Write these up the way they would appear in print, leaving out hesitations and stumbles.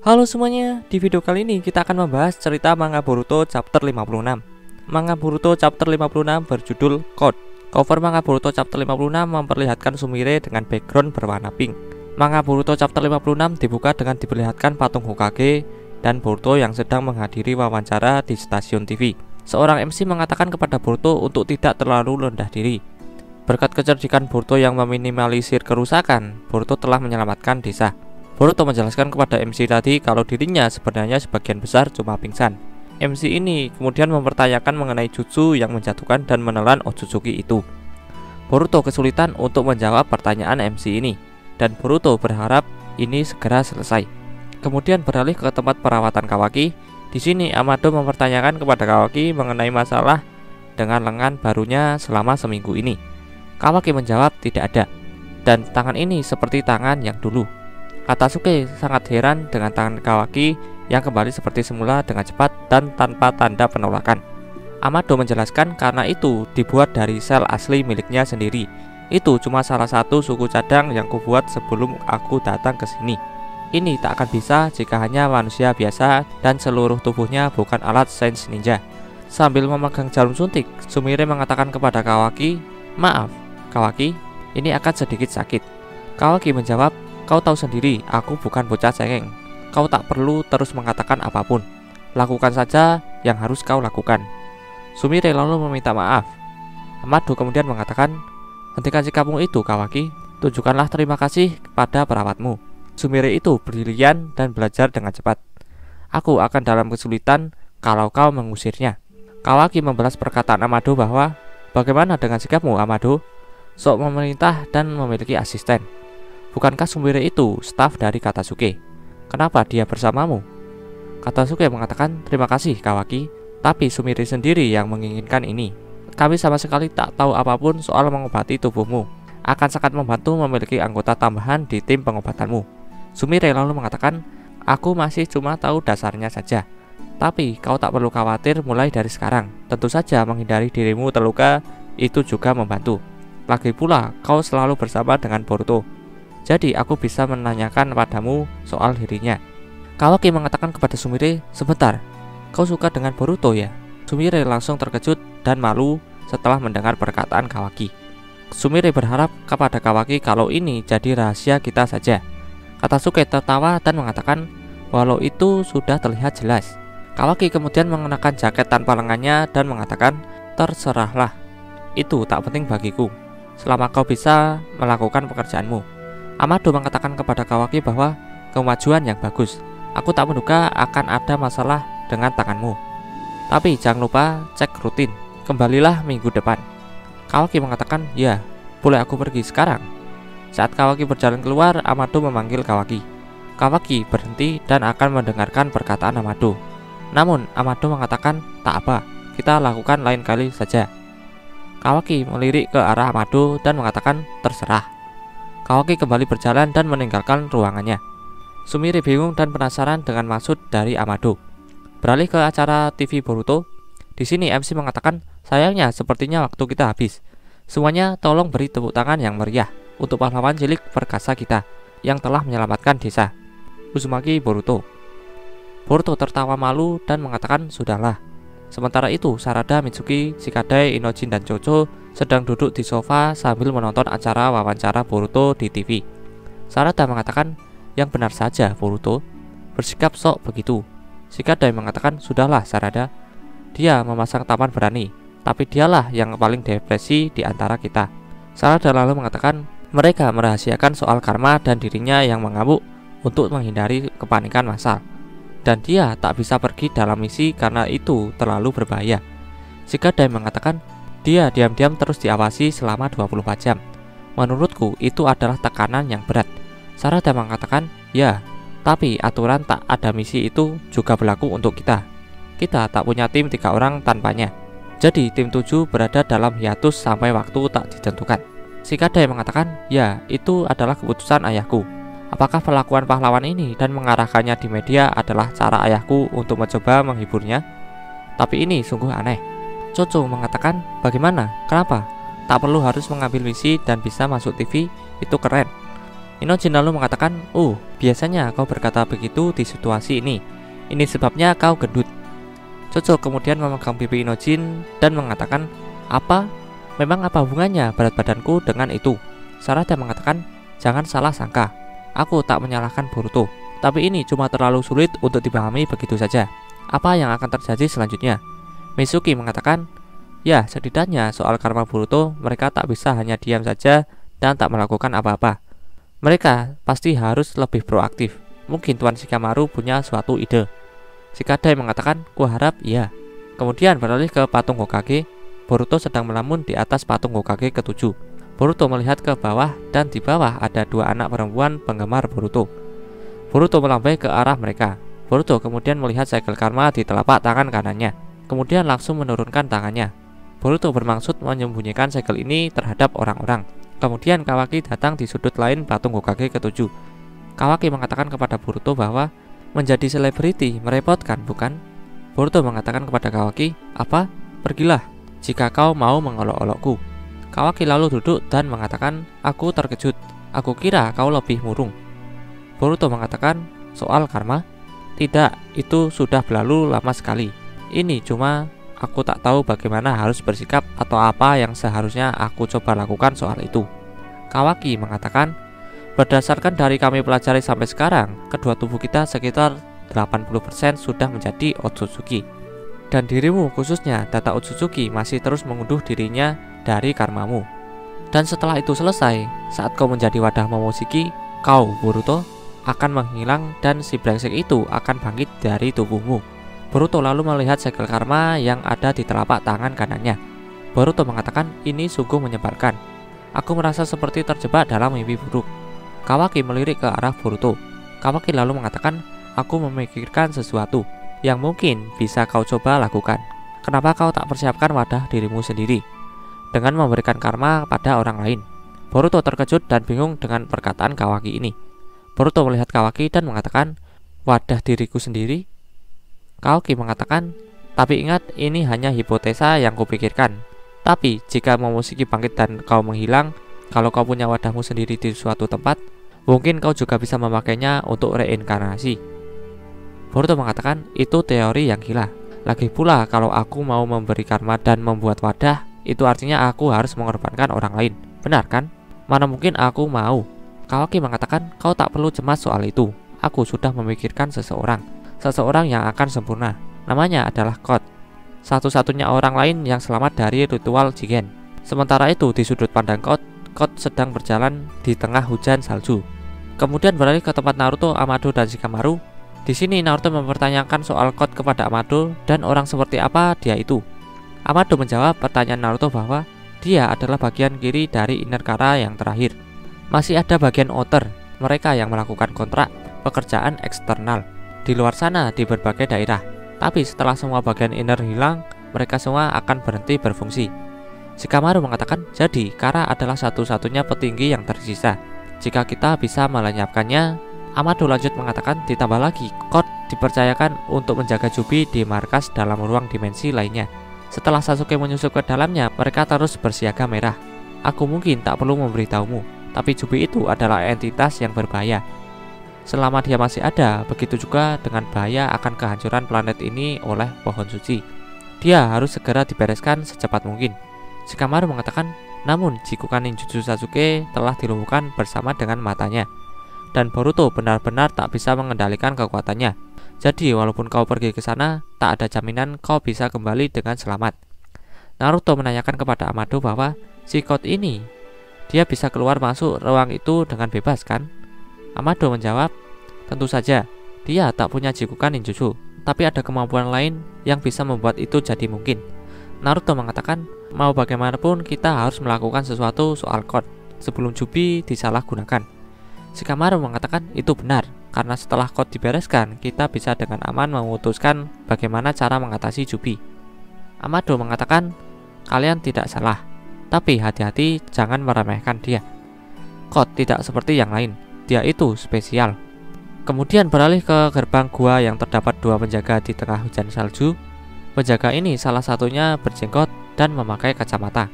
Halo semuanya, di video kali ini kita akan membahas cerita manga Boruto chapter 56. Manga Boruto chapter 56 berjudul Code. Cover manga Boruto chapter 56 memperlihatkan Sumire dengan background berwarna pink. Manga Boruto chapter 56 dibuka dengan diperlihatkan patung Hokage dan Boruto yang sedang menghadiri wawancara di stasiun TV. Seorang MC mengatakan kepada Boruto untuk tidak terlalu rendah diri. Berkat kecerdikan Boruto yang meminimalisir kerusakan, Boruto telah menyelamatkan desa. Boruto menjelaskan kepada MC tadi kalau dirinya sebenarnya sebagian besar cuma pingsan. MC ini kemudian mempertanyakan mengenai jutsu yang menjatuhkan dan menelan Otsutsuki itu. Boruto kesulitan untuk menjawab pertanyaan MC ini, dan Boruto berharap ini segera selesai. Kemudian beralih ke tempat perawatan Kawaki. Di sini Amado mempertanyakan kepada Kawaki mengenai masalah dengan lengan barunya selama seminggu ini. Kawaki menjawab tidak ada, dan tangan ini seperti tangan yang dulu. Katasuke sangat heran dengan tangan Kawaki yang kembali seperti semula dengan cepat dan tanpa tanda penolakan. Amado menjelaskan karena itu dibuat dari sel asli miliknya sendiri. Itu cuma salah satu suku cadang yang kubuat sebelum aku datang ke sini. Ini tak akan bisa jika hanya manusia biasa dan seluruh tubuhnya bukan alat sains ninja. Sambil memegang jarum suntik, Sumire mengatakan kepada Kawaki, "Maaf, Kawaki, ini akan sedikit sakit." Kawaki menjawab, "Kau tahu sendiri, aku bukan bocah cengeng. Kau tak perlu terus mengatakan apapun. Lakukan saja yang harus kau lakukan." Sumire lalu meminta maaf. Amado kemudian mengatakan, "Hentikan sikapmu itu, Kawaki. Tunjukkanlah terima kasih kepada perawatmu." Sumire itu brilian dan belajar dengan cepat. "Aku akan dalam kesulitan kalau kau mengusirnya." Kawaki membalas perkataan Amado bahwa, "Bagaimana dengan sikapmu, Amado? Sok memerintah dan memiliki asisten. Bukankah Sumire itu staf dari Katasuke? Kenapa dia bersamamu?" Katasuke mengatakan, "Terima kasih, Kawaki, tapi Sumire sendiri yang menginginkan ini. Kami sama sekali tak tahu apapun soal mengobati tubuhmu. Akan sangat membantu memiliki anggota tambahan di tim pengobatanmu." Sumire lalu mengatakan, "Aku masih cuma tahu dasarnya saja. Tapi kau tak perlu khawatir mulai dari sekarang. Tentu saja menghindari dirimu terluka itu juga membantu. Lagi pula kau selalu bersama dengan Boruto. Jadi aku bisa menanyakan padamu soal dirinya." Kawaki mengatakan kepada Sumire, "Sebentar, kau suka dengan Boruto ya?" Sumire langsung terkejut dan malu setelah mendengar perkataan Kawaki. Sumire berharap kepada Kawaki kalau ini jadi rahasia kita saja. Katasuke tertawa dan mengatakan walau itu sudah terlihat jelas. Kawaki kemudian mengenakan jaket tanpa lengannya dan mengatakan, "Terserahlah, itu tak penting bagiku, selama kau bisa melakukan pekerjaanmu." Amado mengatakan kepada Kawaki bahwa kemajuan yang bagus. "Aku tak menduga akan ada masalah dengan tanganmu. Tapi jangan lupa cek rutin. Kembalilah minggu depan." Kawaki mengatakan, "Ya, boleh aku pergi sekarang?" Saat Kawaki berjalan keluar, Amado memanggil Kawaki. Kawaki berhenti dan akan mendengarkan perkataan Amado. Namun Amado mengatakan, "Tak apa, kita lakukan lain kali saja." Kawaki melirik ke arah Amado dan mengatakan, "Terserah." Kawaki kembali berjalan dan meninggalkan ruangannya. Sumire bingung dan penasaran dengan maksud dari Amado. Beralih ke acara TV Boruto. Di sini MC mengatakan, "Sayangnya sepertinya waktu kita habis. Semuanya tolong beri tepuk tangan yang meriah untuk pahlawan cilik perkasa kita yang telah menyelamatkan desa, Uzumaki Boruto." Boruto tertawa malu dan mengatakan, "Sudahlah." Sementara itu, Sarada, Mitsuki, Shikadai, Inojin, dan Chocho sedang duduk di sofa sambil menonton acara wawancara Boruto di TV. Sarada mengatakan, "Yang benar saja, Boruto. Bersikap sok begitu." Shikadai mengatakan, "Sudahlah, Sarada. Dia memasang taman berani, tapi dialah yang paling depresi di antara kita." Sarada lalu mengatakan, mereka merahasiakan soal karma dan dirinya yang mengamuk untuk menghindari kepanikan massal. Dan dia tak bisa pergi dalam misi karena itu terlalu berbahaya. Shikadai mengatakan, dia diam-diam terus diawasi selama 24 jam. Menurutku itu adalah tekanan yang berat. Sarada mengatakan, "Ya, tapi aturan tak ada misi itu juga berlaku untuk kita. Kita tak punya tim 3 orang tanpanya. Jadi tim 7 berada dalam hiatus sampai waktu tak ditentukan." Shikadai mengatakan, "Ya, itu adalah keputusan ayahku. Apakah perlakuan pahlawan ini dan mengarahkannya di media adalah cara ayahku untuk mencoba menghiburnya? Tapi ini sungguh aneh." Chocho mengatakan, "Bagaimana? Kenapa? Tak perlu harus mengambil misi dan bisa masuk TV, itu keren." Inojin lalu mengatakan, biasanya kau berkata begitu di situasi ini. Ini sebabnya kau gendut. Jojo kemudian memegang pipi Inojin dan mengatakan, apa? Memang apa hubungannya berat badanku dengan itu? Sarada mengatakan, jangan salah sangka. Aku tak menyalahkan Boruto. Tapi ini cuma terlalu sulit untuk dipahami begitu saja. Apa yang akan terjadi selanjutnya? Mitsuki mengatakan, ya setidaknya soal karma Boruto mereka tak bisa hanya diam saja dan tak melakukan apa-apa. Mereka pasti harus lebih proaktif. Mungkin Tuan Shikamaru punya suatu ide. Shikadai mengatakan, kuharap iya. Kemudian beralih ke patung Hokage. Boruto sedang melamun di atas patung Hokage ke-7. Boruto melihat ke bawah dan di bawah ada dua anak perempuan penggemar Boruto. Boruto melambai ke arah mereka. Boruto kemudian melihat segel karma di telapak tangan kanannya. Kemudian langsung menurunkan tangannya. Boruto bermaksud menyembunyikan segel ini terhadap orang-orang. Kemudian Kawaki datang di sudut lain patung Hokage ke-7. Kawaki mengatakan kepada Boruto bahwa menjadi selebriti merepotkan, bukan? Boruto mengatakan kepada Kawaki, apa? Pergilah jika kau mau mengolok-olokku. Kawaki lalu duduk dan mengatakan, aku terkejut. Aku kira kau lebih murung. Boruto mengatakan, soal karma? Tidak, itu sudah berlalu lama sekali. Ini cuma aku tak tahu bagaimana harus bersikap atau apa yang seharusnya aku coba lakukan soal itu. Kawaki mengatakan, berdasarkan dari kami pelajari sampai sekarang, kedua tubuh kita sekitar 80% sudah menjadi Otsutsuki. Dan dirimu khususnya Data Otsutsuki masih terus mengunduh dirinya dari karmamu. Dan setelah itu selesai, saat kau menjadi wadah Momoshiki, kau, Boruto, akan menghilang dan si brengsek itu akan bangkit dari tubuhmu. Boruto lalu melihat segel karma yang ada di telapak tangan kanannya. Boruto mengatakan, ini sungguh menyebalkan. Aku merasa seperti terjebak dalam mimpi buruk. Kawaki melirik ke arah Boruto. Kawaki lalu mengatakan, aku memikirkan sesuatu yang mungkin bisa kau coba lakukan. Kenapa kau tak persiapkan wadah dirimu sendiri dengan memberikan karma pada orang lain? Boruto terkejut dan bingung dengan perkataan Kawaki ini. Boruto melihat Kawaki dan mengatakan, wadah diriku sendiri? Kawaki mengatakan, tapi ingat ini hanya hipotesa yang kupikirkan. Tapi jika Momoshiki bangkit dan kau menghilang, kalau kau punya wadahmu sendiri di suatu tempat, mungkin kau juga bisa memakainya untuk reinkarnasi. Boruto mengatakan, itu teori yang gila. Lagi pula kalau aku mau memberi karma dan membuat wadah, itu artinya aku harus mengorbankan orang lain. Benar kan? Mana mungkin aku mau. Kawaki mengatakan, kau tak perlu cemas soal itu. Aku sudah memikirkan seseorang yang akan sempurna. Namanya adalah Kot, satu-satunya orang lain yang selamat dari ritual Jigen. Sementara itu di sudut pandang Kot sedang berjalan di tengah hujan salju. Kemudian beralih ke tempat Naruto, Amado, dan Shikamaru. Di sini Naruto mempertanyakan soal Kot kepada Amado dan orang seperti apa dia itu. Amado menjawab pertanyaan Naruto bahwa dia adalah bagian kiri dari Inner Kara yang terakhir. Masih ada bagian outer, mereka yang melakukan kontrak pekerjaan eksternal di luar sana di berbagai daerah. Tapi setelah semua bagian inner hilang, mereka semua akan berhenti berfungsi. Shikamaru mengatakan, jadi Kara adalah satu-satunya petinggi yang tersisa. Jika kita bisa melenyapkannya. Amado lanjut mengatakan, ditambah lagi Kot dipercayakan untuk menjaga Jubi di markas dalam ruang dimensi lainnya. Setelah Sasuke menyusup ke dalamnya, mereka terus bersiaga merah. Aku mungkin tak perlu memberitahumu, tapi Jubi itu adalah entitas yang berbahaya. Selama dia masih ada, begitu juga dengan bahaya akan kehancuran planet ini oleh pohon suci. Dia harus segera dibereskan secepat mungkin. Shikamaru mengatakan, namun jikukan ninjutsu Sasuke telah dilumpuhkan bersama dengan matanya. Dan Boruto benar-benar tak bisa mengendalikan kekuatannya. Jadi walaupun kau pergi ke sana, tak ada jaminan kau bisa kembali dengan selamat. Naruto menanyakan kepada Amado bahwa si Kot ini, dia bisa keluar masuk ruang itu dengan bebas kan? Amado menjawab, tentu saja, dia tak punya jikukan ninjutsu, tapi ada kemampuan lain yang bisa membuat itu jadi mungkin. Naruto mengatakan, mau bagaimanapun kita harus melakukan sesuatu soal Kot sebelum Jubi disalahgunakan. Shikamaru mengatakan itu benar, karena setelah Kot dibereskan, kita bisa dengan aman memutuskan bagaimana cara mengatasi Jubi. Amado mengatakan, kalian tidak salah, tapi hati-hati jangan meremehkan dia. Kot tidak seperti yang lain. Dia itu spesial. Kemudian beralih ke gerbang gua yang terdapat dua penjaga di tengah hujan salju. Penjaga ini salah satunya berjenggot dan memakai kacamata.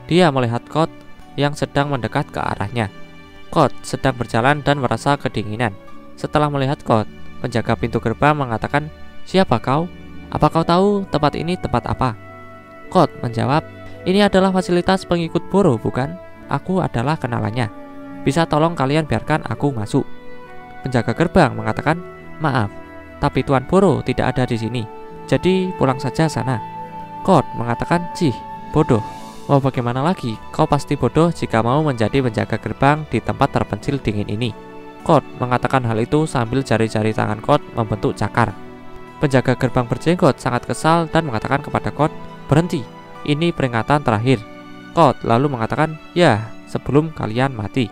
Dia melihat Kot yang sedang mendekat ke arahnya. Kot sedang berjalan dan merasa kedinginan. Setelah melihat Kot, penjaga pintu gerbang mengatakan, "Siapa kau? Apa kau tahu tempat ini tempat apa?" Kot menjawab, "Ini adalah fasilitas pengikut Boro, bukan? Aku adalah kenalannya. Bisa tolong kalian biarkan aku masuk." Penjaga gerbang mengatakan, "Maaf, tapi Tuan Boro tidak ada di sini. Jadi pulang saja sana." Kot mengatakan, "Cih, bodoh. Mau bagaimana lagi? Kau pasti bodoh jika mau menjadi penjaga gerbang di tempat terpencil dingin ini." Kot mengatakan hal itu sambil jari-jari tangan Kot membentuk cakar. Penjaga gerbang berjenggot sangat kesal dan mengatakan kepada Kot, "Berhenti, ini peringatan terakhir." Kot lalu mengatakan, "Ya, sebelum kalian mati."